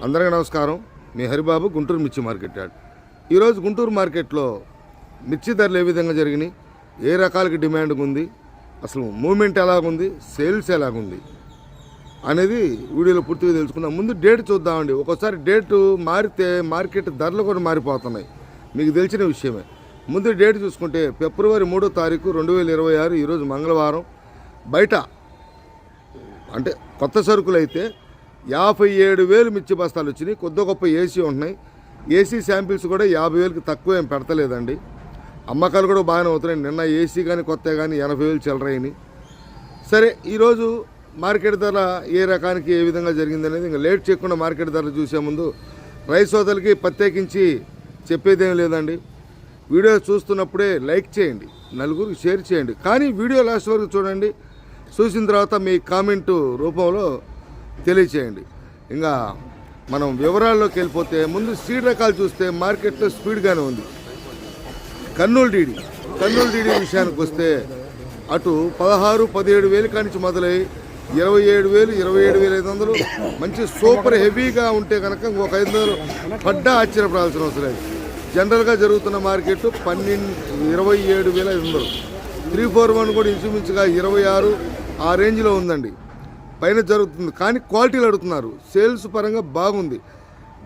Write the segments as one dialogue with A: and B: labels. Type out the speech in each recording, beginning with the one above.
A: అందరికీ నమస్కారం. మీ హరిబాబు, గుంటూరు మిర్చి మార్కెట్ యార్డ్. ఈరోజు గుంటూరు మార్కెట్లో మిర్చి ధరలు ఏ విధంగా జరిగినాయి, ఏ రకాలకి డిమాండ్ ఉంది, అసలు మూమెంట్ ఎలాగుంది, సేల్స్ ఎలాగుంది అనేది వీడియోలో పూర్తిగా తెలుసుకుందాం. ముందు డేట్ చూద్దామండి. ఒక్కోసారి డేటు మారితే మార్కెట్ ధరలు కూడా మారిపోతున్నాయి, మీకు తెలిసిన విషయమే. ముందు డేట్ చూసుకుంటే ఫిబ్రవరి 3వ తారీఖు 2026, ఈరోజు మంగళవారం. బయట అంటే కొత్త సరుకులు అయితే 57,000 మిర్చి బస్తాలు వచ్చినాయి. కొద్ది గొప్ప ఏసీ ఉంటున్నాయి. ఏసీ శాంపిల్స్ కూడా 50,000కి తక్కువ ఏం పెడతలేదండి. అమ్మకాలు కూడా బాగానే అవుతున్నాయి. నిన్న ఏసీ కానీ కొత్త కానీ 80,000 చిల్లరైనాయి. సరే, ఈరోజు మార్కెట్ ధర ఏ రకానికి ఏ విధంగా జరిగింది అనేది ఇంకా లేట్ చేయకుండా మార్కెట్ ధరలు చూసే ముందు రైతు సోదరులకి ప్రత్యేకించి చెప్పేదేం లేదండి. వీడియో చూస్తున్నప్పుడే లైక్ చేయండి, నలుగురికి షేర్ చేయండి, కానీ వీడియో లాస్ట్ వరకు చూడండి. చూసిన తర్వాత మీ కామెంటు రూపంలో తెలియచేయండి. ఇంకా మనం వివరాల్లోకి వెళ్ళిపోతే ముందు సీడ్ రకాలు చూస్తే మార్కెట్లో స్పీడ్గానే ఉంది. కర్నూలు డీడీ విషయానికి వస్తే అటు 16-17 కానించి మొదలై 27,000, 27,500 మంచి సూపర్ హెవీగా ఉంటే కనుక ఇంకొక 500 పడ్డా ఆశ్చర్యపడాల్సిన అవసరం లేదు. జనరల్గా జరుగుతున్న మార్కెట్ 27,500. 341 కూడా ఇంచుమించుగా 26 ఆ రేంజ్లో ఉందండి. పైన జరుగుతుంది, కానీ క్వాలిటీలు అడుగుతున్నారు. సేల్స్ పరంగా బాగుంది.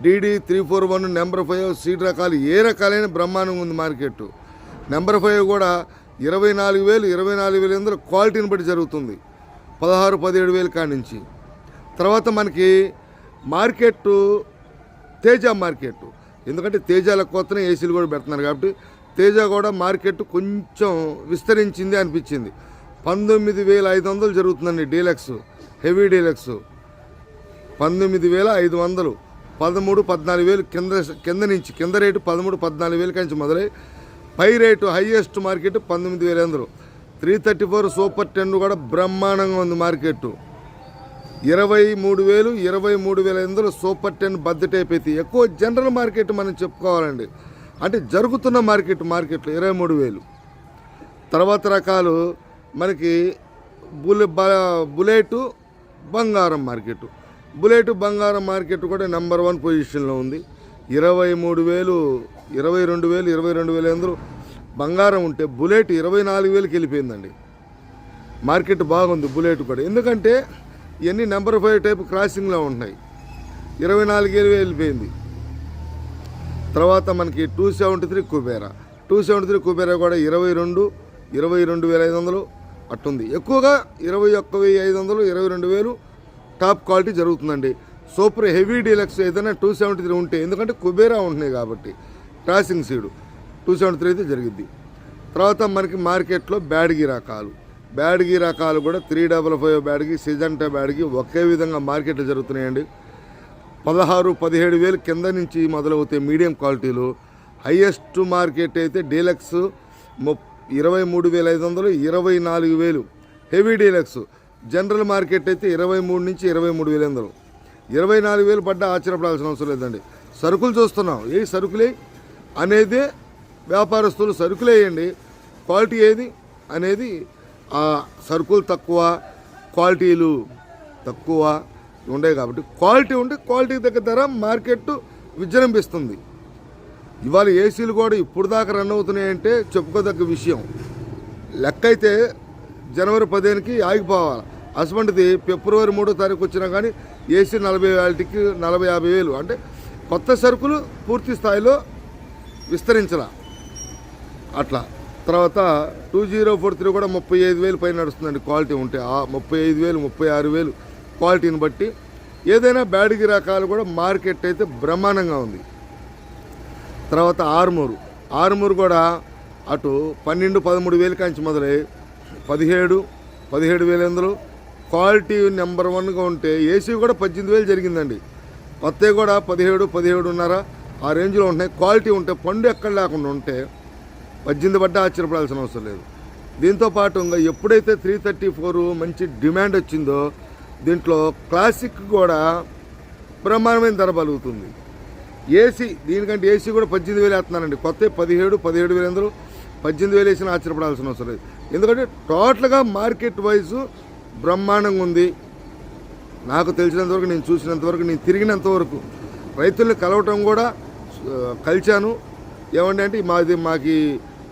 A: డీడీ 341 నెంబర్ 5 సీడ్ రకాలు ఏ రకాలైన బ్రహ్మాండంగా ఉంది మార్కెట్. నెంబర్ 5 కూడా 24,000, 24,500 క్వాలిటీని బట్టి జరుగుతుంది. 16-17 కాడి నుంచి. తర్వాత మనకి మార్కెట్ తేజ మార్కెట్, ఎందుకంటే తేజాల కొత్తనే ఏసీలు కూడా పెడుతున్నారు కాబట్టి తేజ కూడా మార్కెట్ కొంచెం విస్తరించింది అనిపించింది. 19,500 జరుగుతుందండి డీలక్స్, హెవీ డీలక్స్ 19,500. 13-14,000 కింద రేటు 13-14,000 నుంచి మొదలై పై రేటు హైయెస్ట్ మార్కెట్ 19,500. 334 సూపర్ 10 కూడా బ్రహ్మాండంగా ఉంది మార్కెట్. 23,000, 23,500 సూపర్ 10 బద్దెట్ అయిపోయింది. ఎక్కువ జనరల్ మార్కెట్ మనం చెప్పుకోవాలండి, అంటే జరుగుతున్న మార్కెట్లో 23,000. తర్వాత రకాలు మనకి బుల్లెట్ బంగారం మార్కెట్. బుల్లెట్ బంగారం మార్కెట్ కూడా నెంబర్ 1 పొజిషన్లో ఉంది. 23,000, 22,000, 22,500 బంగారం ఉంటే బుల్లెట్ 24,000కి వెళ్ళిపోయిందండి. మార్కెట్ బాగుంది బుల్లెట్ కూడా, ఎందుకంటే ఇవన్నీ నెంబర్ 5 టైప్ క్రాసింగ్లో ఉంటున్నాయి. 24,000 వెళ్ళిపోయింది. తర్వాత మనకి 273 కుబేరా కూడా 22, 22,500 అట్టుంది. ఎక్కువగా 21,500, 22,000 టాప్ క్వాలిటీ జరుగుతుందండి. సూపర్ హెవీ డీలక్స్ ఏదైనా 273 ఉంటే, ఎందుకంటే కుబేరా ఉంటున్నాయి కాబట్టి క్రాసింగ్ సీడు 273 అయితే జరిగింది. తర్వాత మనకి మార్కెట్లో బ్యాడ్గీ రకాలు కూడా 355 బ్యాడ్గీ, సిజంటా బ్యాడ్గీ ఒకే విధంగా మార్కెట్లో జరుగుతున్నాయండి. 16-17 కింద నుంచి మొదలవుతాయి మీడియం క్వాలిటీలు. హైయెస్ట్ మార్కెట్ అయితే deluxe 23,500, 24,000 heavy deluxe. General market అయితే 23-23,500. 24,000 పడ్డా ఆశ్చర్యపడాల్సిన అవసరం లేదండి. సరుకులు చూస్తున్నాం, ఏ సరుకులే అనేది వ్యాపారస్తులు సరుకులే వేయండి, క్వాలిటీ ఏది అనేది ఆ సరుకులు తక్కువ, క్వాలిటీలు తక్కువ ఉండే కాబట్టి క్వాలిటీ ఉంటే క్వాలిటీ దగ్గర ధర మార్కెట్ విజృంభిస్తుంది. ఇవాళ ఏసీలు కూడా ఇప్పుడు దాకా రన్ అవుతున్నాయంటే చెప్పుకోదగ్గ విషయం. లెక్క అయితే జనవరి 15కి ఆగిపోవాలి. అటువంటిది ఫిబ్రవరి 3వ తారీఖు వచ్చినా కానీ ఏసీ 40,000 అంటే కొత్త సరుకులు పూర్తి స్థాయిలో విస్తరించాల అట్లా. తర్వాత 2043 కూడా 35,000 పైన నడుస్తుందండి క్వాలిటీ ఉంటే. 35,000, 36,000 క్వాలిటీని బట్టి ఏదైనా బ్యాడ్గీ రకాలు కూడా మార్కెట్ అయితే బ్రహ్మాండంగా ఉంది. తర్వాత ఆర్మూర్ కూడా అటు 12-13,000 కాంచి మొదలై 17,500 క్వాలిటీ నెంబర్ 1గా ఉంటే ఏసీ కూడా 18,000 జరిగిందండి. కొత్తవి కూడా 17-17.5 ఆ రేంజ్లో ఉంటున్నాయి. క్వాలిటీ ఉంటే పండు ఎక్కడ లేకుండా ఉంటే 18 పడ్డా ఆశ్చర్యపడాల్సిన అవసరం లేదు. దీంతోపాటు ఇంకా ఎప్పుడైతే 334 మంచి డిమాండ్ వచ్చిందో దీంట్లో క్లాసిక్ కూడా బ్రహ్మాండమైన ధర పలుకుతుంది. ఏసీ దీనికంటే ఏసీ కూడా 18,000 వేస్తున్నానండి. కొత్త 17,500, 18,000 వేసినా ఆశ్చర్యపడాల్సిన అవసరం లేదు. ఎందుకంటే టోటల్గా మార్కెట్ వైజ్ బ్రహ్మాండంగా ఉంది. నాకు తెలిసినంతవరకు, నేను చూసినంతవరకు, నేను తిరిగినంతవరకు రైతుల్ని కలవటం కూడా కలిశాను. ఏమంటే అంటే మాకు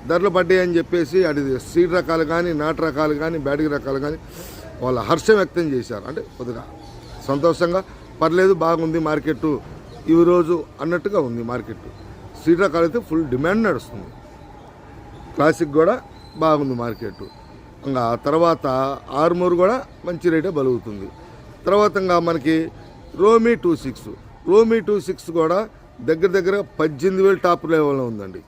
A: ధరలు పడ్డాయి అని చెప్పేసి అది సీడ్ రకాలు కానీ నాటు రకాలు కానీ బ్యాడిగి రకాలు కానీ వాళ్ళ హర్షం వ్యక్తం చేశారు. అంటే కొద్దిగా సంతోషంగా పర్లేదు బాగుంది మార్కెట్ ఈరోజు అన్నట్టుగా ఉంది మార్కెట్. సీడ్ రకాలు అయితే ఫుల్ డిమాండ్ నడుస్తుంది. క్లాసిక్ కూడా బాగుంది మార్కెట్. ఇంకా తర్వాత ఆర్మూర్ కూడా మంచి రేటే బలుగుతుంది. తర్వాత ఇంకా మనకి రోమీ 26 కూడా దగ్గర 18,000 టాప్ లెవెల్లో ఉందండి.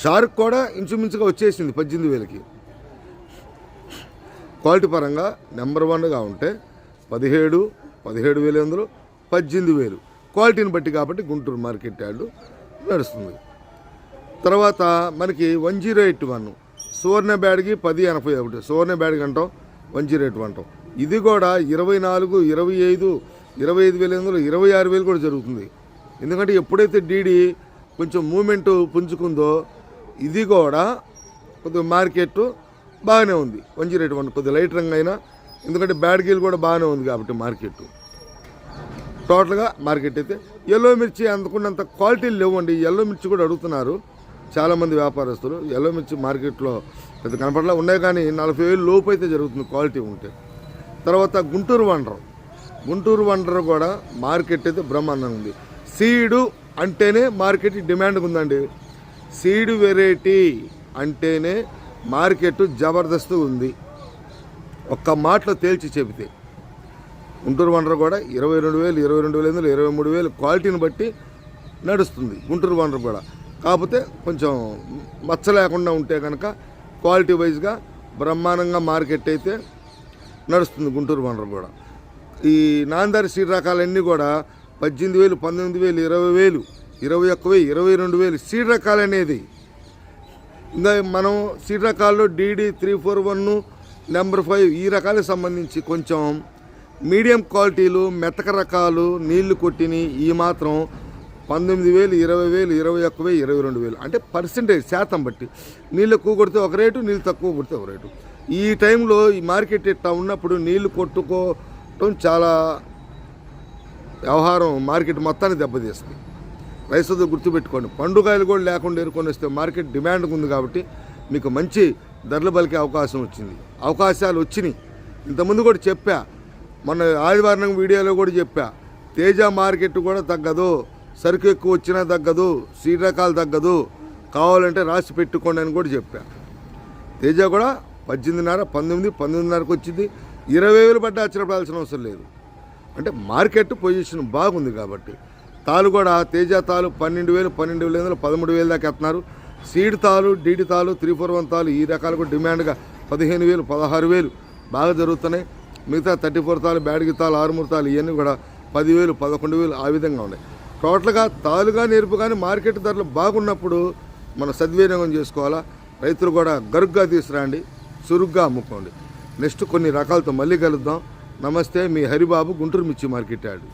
A: షార్క్ కూడా ఇంచుమించుగా వచ్చేసింది 18,000కి. క్వాలిటీ పరంగా నెంబర్ 1గా ఉంటే 17,500 18,000 క్వాలిటీని బట్టి కాబట్టి గుంటూరు మార్కెట్ యార్డు నడుస్తుంది. తర్వాత మనకి 1081 సువర్ణ బ్యాడ్కి 1081 సువర్ణ బ్యాడ్కి అంటాం, 1081 అంటాం. ఇది కూడా 24, 25, 25,500 26,000 కూడా జరుగుతుంది. ఎందుకంటే ఎప్పుడైతే డీడీ కొంచెం మూమెంట్ పుంజుకుందో ఇది కూడా కొద్దిగా మార్కెట్ బాగానే ఉంది. 1081 కొద్దిగా లైట్ రంగు అయినా, ఎందుకంటే బ్యాడ్ గీల్ కూడా బాగానే ఉంది కాబట్టి మార్కెట్ టోటల్గా మార్కెట్ అయితే. ఎల్లో మిర్చి అందుకున్నంత క్వాలిటీలు లేవండి. ఎల్లో మిర్చి కూడా అడుగుతున్నారు చాలామంది వ్యాపారస్తులు. ఎల్లో మిర్చి మార్కెట్లో పెద్ద కనపడలా ఉన్నాయి, కానీ 40,000 లోపు అయితే జరుగుతుంది క్వాలిటీ ఉంటే. తర్వాత గుంటూరు వండర్ కూడా మార్కెట్ అయితే బ్రహ్మాండంగా ఉంది. సీడు అంటేనే మార్కెట్ డిమాండ్ ఉందండి. సీడ్ వెరైటీ అంటేనే మార్కెట్ జబర్దస్త్ ఉంది. ఒక్క మాటలో తేల్చి చెబితే గుంటూరు వండర్ కూడా 22,000, 22,500, 23,000 క్వాలిటీని బట్టి నడుస్తుంది గుంటూరు వండర్ కూడా. కాకపోతే కొంచెం మచ్చ లేకుండా ఉంటే కనుక క్వాలిటీ వైజ్గా బ్రహ్మాండంగా మార్కెట్ అయితే నడుస్తుంది గుంటూరు వండర్ కూడా. ఈ నాందారి సీడ్ రకాలన్నీ కూడా 18,000, 19,000, 20,000, 21,000, 22,000 సీడ్ రకాలు అనేది. ఇంకా మనం సీడ్ రకాల్లో DD 341 నెంబర్ 5 ఈ రకాలకు సంబంధించి కొంచెం మీడియం క్వాలిటీలు మెతక రకాలు నీళ్లు కొట్టిని ఈ మాత్రం 19,000, 20,000, 21,000, 22,000 అంటే పర్సెంటేజ్ శాతం బట్టి. నీళ్ళు ఎక్కువ కొడితే ఒక రేటు, నీళ్ళు తక్కువ కొడితే ఒక రేటు. ఈ టైంలో ఈ మార్కెట్ ఇట్లా ఉన్నప్పుడు నీళ్లు కొట్టుకోవటం చాలా వ్యవహారం మార్కెట్ మొత్తాన్ని దెబ్బతీస్తుంది. రైతులు గుర్తుపెట్టుకోండి, పండుగలు కూడా లేకుండా ఎరుకొని వస్తే మార్కెట్ డిమాండ్ ఉంది కాబట్టి మీకు మంచి ధరలు పలికే అవకాశాలు వచ్చినాయి. ఇంతకుముందు కూడా చెప్పా, మొన్న ఆదివారం వీడియోలో కూడా చెప్పా, తేజ మార్కెట్ కూడా తగ్గదు, సరుకు ఎక్కువ వచ్చినా తగ్గదు, సీడ్ రకాలు తగ్గదు, కావాలంటే రాసి పెట్టుకోండి అని కూడా చెప్పా. తేజ కూడా 18,500, 19,500కి వచ్చింది. 20,000 పడ్డా ఆశ్చర్యపడాల్సిన అవసరం లేదు. అంటే మార్కెట్ పొజిషన్ బాగుంది కాబట్టి. తాలు కూడా తేజ తాలు 12,000, 12,500, 13,000 దాకా ఎత్తున్నారు. సీడ్ తాలు, డీడీ తాలు, 341 తాలు ఈ రకాలు కూడా డిమాండ్గా 15,000, 16,000 బాగా జరుగుతున్నాయి. మిగతా 34 తాలు, బ్యాడ్గి తాలు, ఆరుమూరు తాలు ఇవన్నీ కూడా 10,000, 11,000 ఆ విధంగా ఉన్నాయి. టోటల్గా తాలుగా నేర్పు కానీ మార్కెట్ ధరలు బాగున్నప్పుడు మనం సద్వినియోగం చేసుకోవాలా. రైతులు కూడా గరుగ్గా తీసుకురండి, చురుగ్గా అమ్ముకోండి. నెక్స్ట్ కొన్ని రకాలతో మళ్ళీ కలుద్దాం. నమస్తే, మీ హరిబాబు, గుంటూరు మిర్చి మార్కెట్ యార్డ్.